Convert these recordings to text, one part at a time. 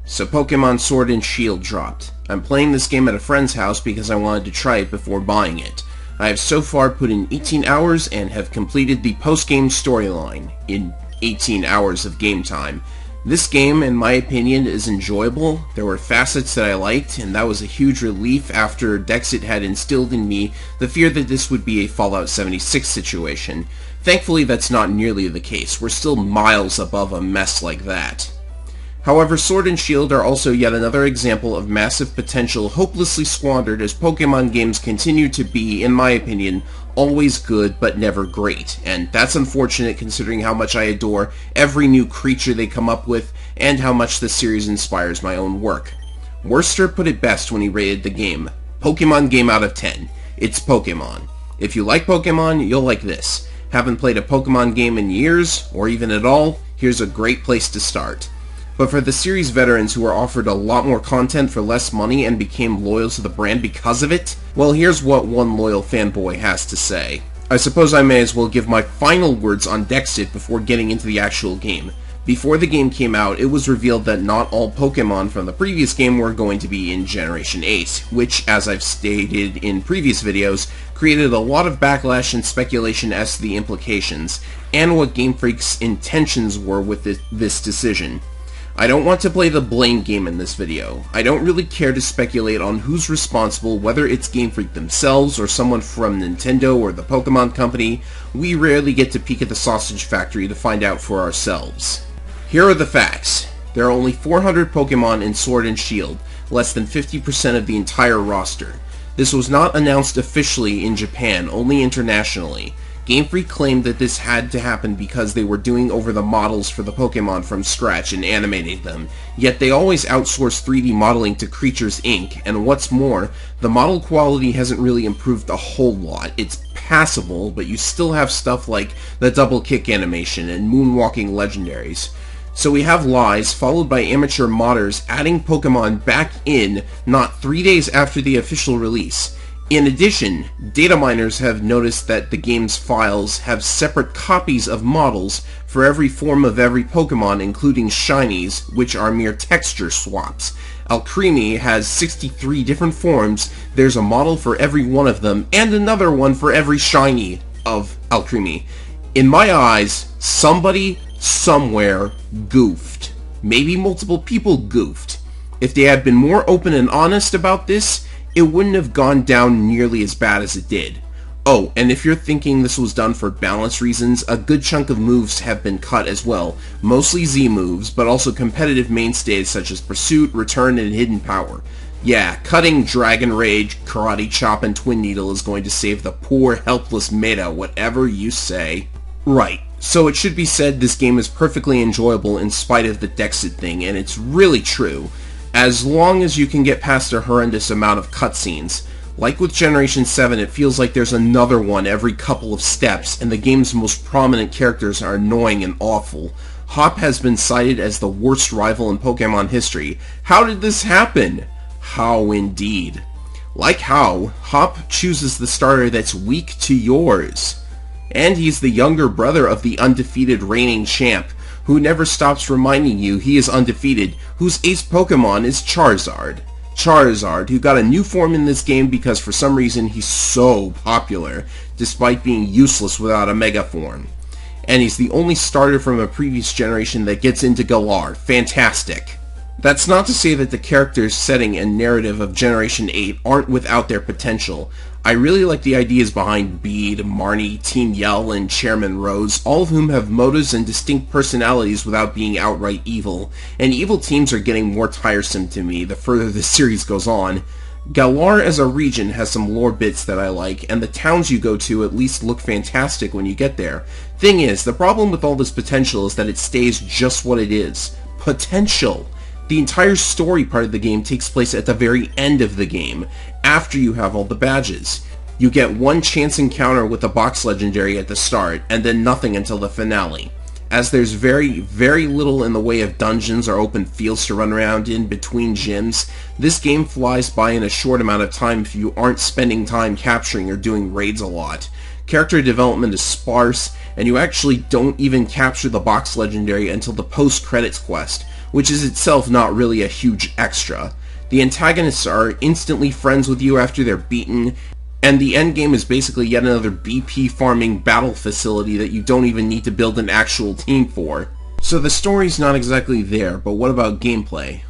So Pokemon Sword and Shield dropped. I'm playing this game at a friend's house because I wanted to try it before buying it. I have so far put in 18 hours and have completed the post-game storyline in 18 hours of game time. This game, in my opinion, is enjoyable. There were facets that I liked, and that was a huge relief after Dexit had instilled in me the fear that this would be a Fallout 76 situation. Thankfully, that's not nearly the case. We're still miles above a mess like that. However, Sword and Shield are also yet another example of massive potential hopelessly squandered as Pokemon games continue to be, in my opinion, always good but never great, and that's unfortunate considering how much I adore every new creature they come up with and how much the series inspires my own work. Worcester put it best when he rated the game. Pokemon game out of 10. It's Pokemon. If you like Pokemon, you'll like this. Haven't played a Pokemon game in years, or even at all, here's a great place to start. But for the series veterans who are offered a lot more content for less money and became loyal to the brand because of it, well, here's what one loyal fanboy has to say. I suppose I may as well give my final words on Dexit before getting into the actual game. Before the game came out, it was revealed that not all Pokemon from the previous game were going to be in Generation 8, which, as I've stated in previous videos, created a lot of backlash and speculation as to the implications, and what Game Freak's intentions were with this decision. I don't want to play the blame game in this video. I don't really care to speculate on who's responsible, whether it's Game Freak themselves or someone from Nintendo or the Pokemon Company. We rarely get to peek at the sausage factory to find out for ourselves. Here are the facts. There are only 400 Pokemon in Sword and Shield, less than 50% of the entire roster. This was not announced officially in Japan, only internationally. Game Freak claimed that this had to happen because they were doing over the models for the Pokemon from scratch and animating them, yet they always outsource 3D modeling to Creatures Inc., and what's more, the model quality hasn't really improved a whole lot. It's passable, but you still have stuff like the double kick animation and moonwalking legendaries. So we have lies, followed by amateur modders adding Pokemon back in not 3 days after the official release. In addition, data miners have noticed that the game's files have separate copies of models for every form of every Pokemon, including shinies, which are mere texture swaps. Alcremie has 63 different forms, there's a model for every one of them, and another one for every shiny of Alcremie. In my eyes, somebody, somewhere, goofed. Maybe multiple people goofed. If they had been more open and honest about this, it wouldn't have gone down nearly as bad as it did. Oh, and if you're thinking this was done for balance reasons, a good chunk of moves have been cut as well, mostly Z moves, but also competitive mainstays such as Pursuit, Return, and Hidden Power. Yeah, cutting Dragon Rage, Karate Chop, and Twin Needle is going to save the poor, helpless meta, whatever you say. Right, so it should be said this game is perfectly enjoyable in spite of the Dexit thing, and it's really true. As long as you can get past a horrendous amount of cutscenes. Like with Generation 7, it feels like there's another one every couple of steps, and the game's most prominent characters are annoying and awful. Hop has been cited as the worst rival in Pokemon history. How did this happen? How indeed. Like how, Hop chooses the starter that's weak to yours. And he's the younger brother of the undefeated reigning champ, who never stops reminding you he is undefeated, whose ace Pokemon is Charizard. Charizard, who got a new form in this game because for some reason he's so popular, despite being useless without a Mega form. And he's the only starter from a previous generation that gets into Galar. Fantastic. That's not to say that the characters, setting, and narrative of Generation 8 aren't without their potential. I really like the ideas behind Bede, Marnie, Team Yell, and Chairman Rose, all of whom have motives and distinct personalities without being outright evil, and evil teams are getting more tiresome to me the further the series goes on. Galar as a region has some lore bits that I like, and the towns you go to at least look fantastic when you get there. Thing is, the problem with all this potential is that it stays just what it is. Potential. The entire story part of the game takes place at the very end of the game, after you have all the badges. You get one chance encounter with a box legendary at the start, and then nothing until the finale. As there's very, very little in the way of dungeons or open fields to run around in between gyms, this game flies by in a short amount of time if you aren't spending time capturing or doing raids a lot. Character development is sparse, and you actually don't even capture the box legendary until the post-credits quest, which is itself not really a huge extra. The antagonists are instantly friends with you after they're beaten, and the endgame is basically yet another BP farming battle facility that you don't even need to build an actual team for. So the story's not exactly there, but what about gameplay?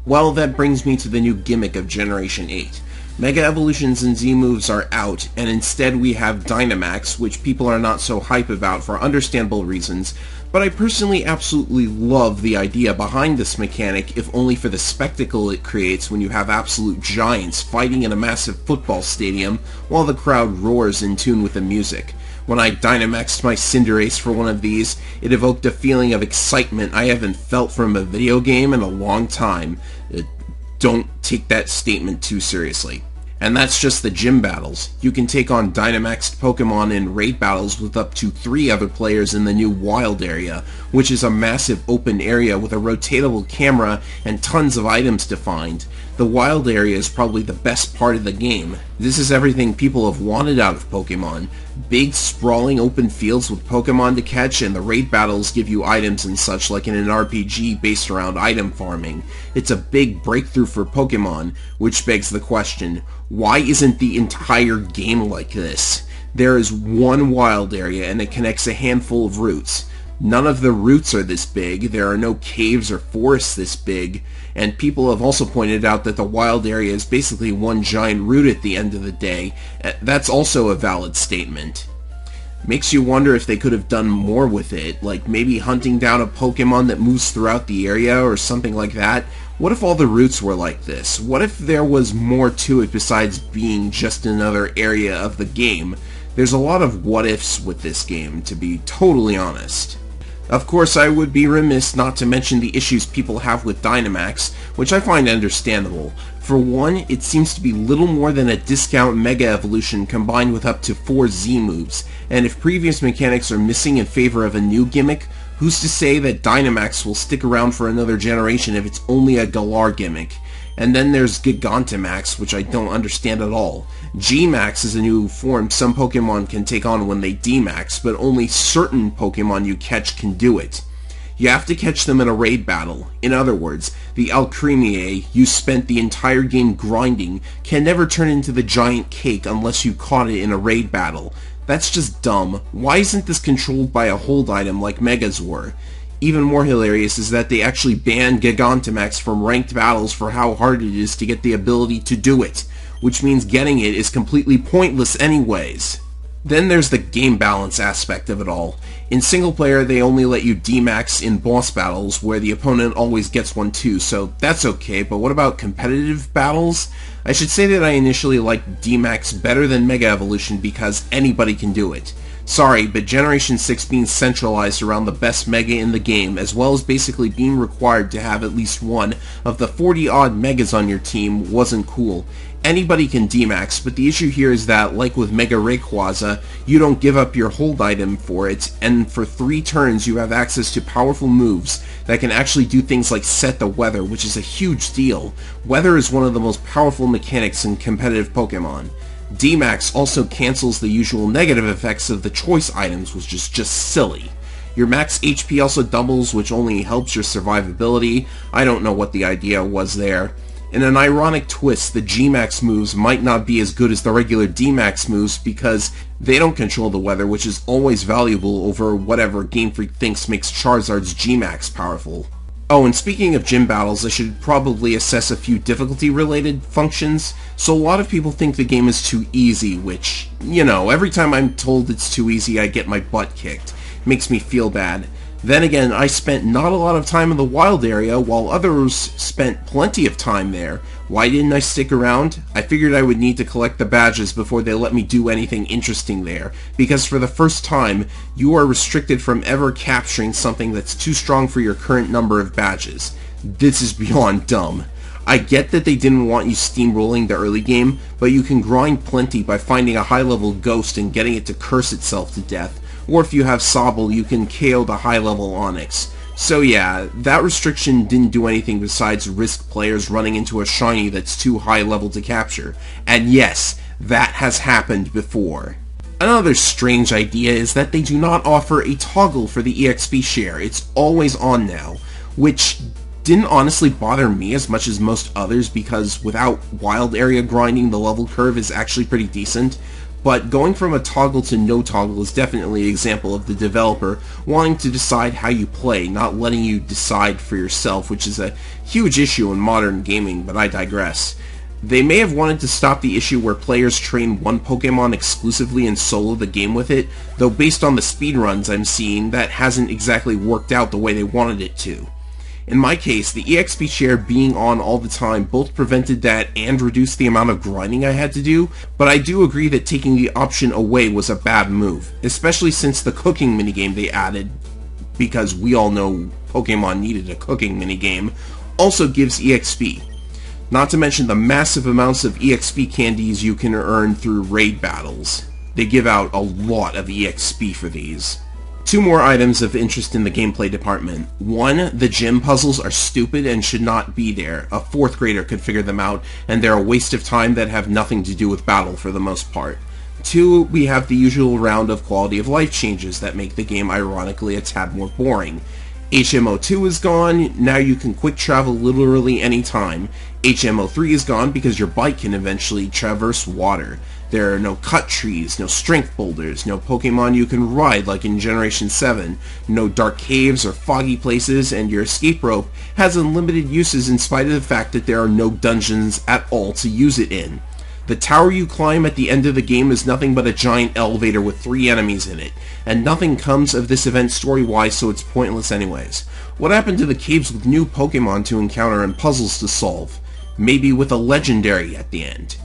Well, that brings me to the new gimmick of Generation 8. Mega Evolutions and Z-Moves are out, and instead we have Dynamax, which people are not so hype about for understandable reasons, but I personally absolutely love the idea behind this mechanic, if only for the spectacle it creates when you have absolute giants fighting in a massive football stadium while the crowd roars in tune with the music. When I Dynamaxed my Cinderace for one of these, it evoked a feeling of excitement I haven't felt from a video game in a long time. Don't take that statement too seriously. And that's just the gym battles. You can take on Dynamaxed Pokemon in raid battles with up to 3 other players in the new Wild Area, which is a massive open area with a rotatable camera and tons of items to find. The Wild Area is probably the best part of the game. This is everything people have wanted out of Pokemon. Big, sprawling open fields with Pokemon to catch, and the raid battles give you items and such like in an RPG based around item farming. It's a big breakthrough for Pokemon, which begs the question, why isn't the entire game like this? There is one wild area and it connects a handful of routes. None of the routes are this big, there are no caves or forests this big, and people have also pointed out that the wild area is basically one giant route at the end of the day. That's also a valid statement. Makes you wonder if they could have done more with it, like maybe hunting down a Pokemon that moves throughout the area or something like that. What if all the routes were like this? What if there was more to it besides being just another area of the game? There's a lot of what-ifs with this game, to be totally honest. Of course, I would be remiss not to mention the issues people have with Dynamax, which I find understandable. For one, it seems to be little more than a discount Mega Evolution combined with up to 4 Z-moves, and if previous mechanics are missing in favor of a new gimmick, who's to say that Dynamax will stick around for another generation if it's only a Galar gimmick? And then there's Gigantamax, which I don't understand at all. G-Max is a new form some Pokemon can take on when they D-Max, but only certain Pokemon you catch can do it. You have to catch them in a raid battle. In other words, the Alcremie you spent the entire game grinding can never turn into the giant cake unless you caught it in a raid battle. That's just dumb. Why isn't this controlled by a hold item like Megas were? Even more hilarious is that they actually banned Gigantamax from ranked battles for how hard it is to get the ability to do it, which means getting it is completely pointless anyways. Then there's the game balance aspect of it all. In single player, they only let you D-max in boss battles, where the opponent always gets one too, so that's okay, but what about competitive battles? I should say that I initially liked D-max better than Mega Evolution because anybody can do it. Sorry, but Generation 6 being centralized around the best Mega in the game, as well as basically being required to have at least one of the 40-odd Megas on your team, wasn't cool. Anybody can D-max, but the issue here is that, like with Mega Rayquaza, you don't give up your hold item for it, and for 3 turns you have access to powerful moves that can actually do things like set the weather, which is a huge deal. Weather is one of the most powerful mechanics in competitive Pokemon. D-Max also cancels the usual negative effects of the choice items, which is just silly. Your max HP also doubles, which only helps your survivability. I don't know what the idea was there. In an ironic twist, the G-Max moves might not be as good as the regular D-Max moves because they don't control the weather, which is always valuable over whatever Game Freak thinks makes Charizard's G-Max powerful. Oh, and speaking of gym battles, I should probably assess a few difficulty-related functions. So a lot of people think the game is too easy, which, you know, every time I'm told it's too easy, I get my butt kicked. Makes me feel bad. Then again, I spent not a lot of time in the wild area, while others spent plenty of time there. Why didn't I stick around? I figured I would need to collect the badges before they let me do anything interesting there, because for the first time, you are restricted from ever capturing something that's too strong for your current number of badges. This is beyond dumb. I get that they didn't want you steamrolling the early game, but you can grind plenty by finding a high-level ghost and getting it to curse itself to death. Or if you have Sobble, you can KO the high-level Onix. So yeah, that restriction didn't do anything besides risk players running into a shiny that's too high level to capture. And yes, that has happened before. Another strange idea is that they do not offer a toggle for the EXP share. It's always on now, which didn't honestly bother me as much as most others because without wild area grinding, the level curve is actually pretty decent. But going from a toggle to no toggle is definitely an example of the developer wanting to decide how you play, not letting you decide for yourself, which is a huge issue in modern gaming, but I digress. They may have wanted to stop the issue where players train one Pokemon exclusively and solo the game with it, though based on the speedruns I'm seeing, that hasn't exactly worked out the way they wanted it to. In my case, the EXP share being on all the time both prevented that and reduced the amount of grinding I had to do, but I do agree that taking the option away was a bad move, especially since the cooking minigame they added, because we all know Pokemon needed a cooking minigame, also gives EXP. Not to mention the massive amounts of EXP candies you can earn through raid battles. They give out a lot of EXP for these. Two more items of interest in the gameplay department. One, the gym puzzles are stupid and should not be there. A 4th grader could figure them out, and they're a waste of time that have nothing to do with battle for the most part. Two, we have the usual round of quality of life changes that make the game ironically a tad more boring. HMO2 is gone, now you can quick travel literally anytime. HMO3 is gone because your bike can eventually traverse water. There are no cut trees, no strength boulders, no Pokemon you can ride like in Generation 7, no dark caves or foggy places, and your escape rope has unlimited uses in spite of the fact that there are no dungeons at all to use it in. The tower you climb at the end of the game is nothing but a giant elevator with 3 enemies in it, and nothing comes of this event story-wise, so it's pointless anyways. What happened to the caves with new Pokemon to encounter and puzzles to solve? Maybe with a legendary at the end.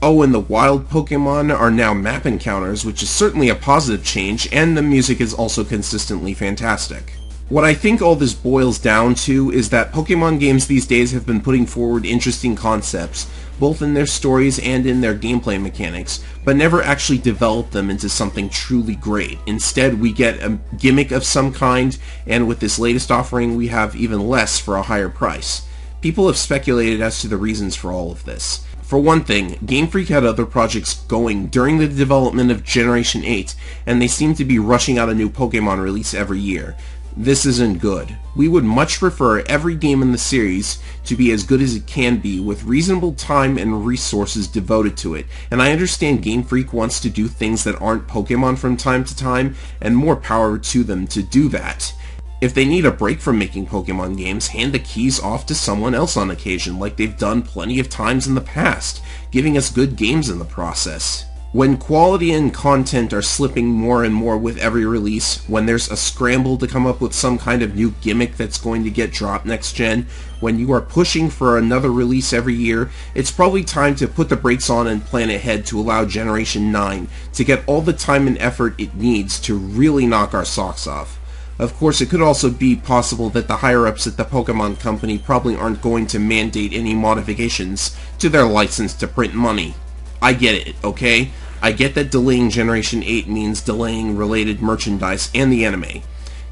Oh, and the wild Pokemon are now map encounters, which is certainly a positive change, and the music is also consistently fantastic. What I think all this boils down to is that Pokemon games these days have been putting forward interesting concepts, both in their stories and in their gameplay mechanics, but never actually develop them into something truly great. Instead, we get a gimmick of some kind, and with this latest offering, we have even less for a higher price. People have speculated as to the reasons for all of this. For one thing, Game Freak had other projects going during the development of Generation 8, and they seem to be rushing out a new Pokemon release every year. This isn't good. We would much prefer every game in the series to be as good as it can be with reasonable time and resources devoted to it, and I understand Game Freak wants to do things that aren't Pokemon from time to time, and more power to them to do that. If they need a break from making Pokemon games, hand the keys off to someone else on occasion, like they've done plenty of times in the past, giving us good games in the process. When quality and content are slipping more and more with every release, when there's a scramble to come up with some kind of new gimmick that's going to get dropped next gen, when you are pushing for another release every year, it's probably time to put the brakes on and plan ahead to allow Generation 9 to get all the time and effort it needs to really knock our socks off. Of course, it could also be possible that the higher-ups at the Pokemon Company probably aren't going to mandate any modifications to their license to print money. I get it, okay? I get that delaying Generation 8 means delaying related merchandise and the anime.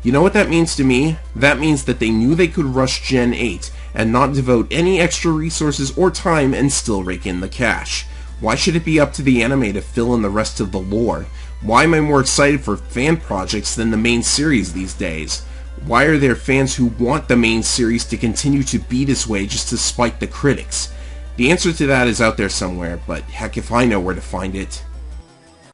You know what that means to me? That means that they knew they could rush Gen 8 and not devote any extra resources or time and still rake in the cash. Why should it be up to the anime to fill in the rest of the lore? Why am I more excited for fan projects than the main series these days? Why are there fans who want the main series to continue to be this way just to spite the critics? The answer to that is out there somewhere, but heck if I know where to find it.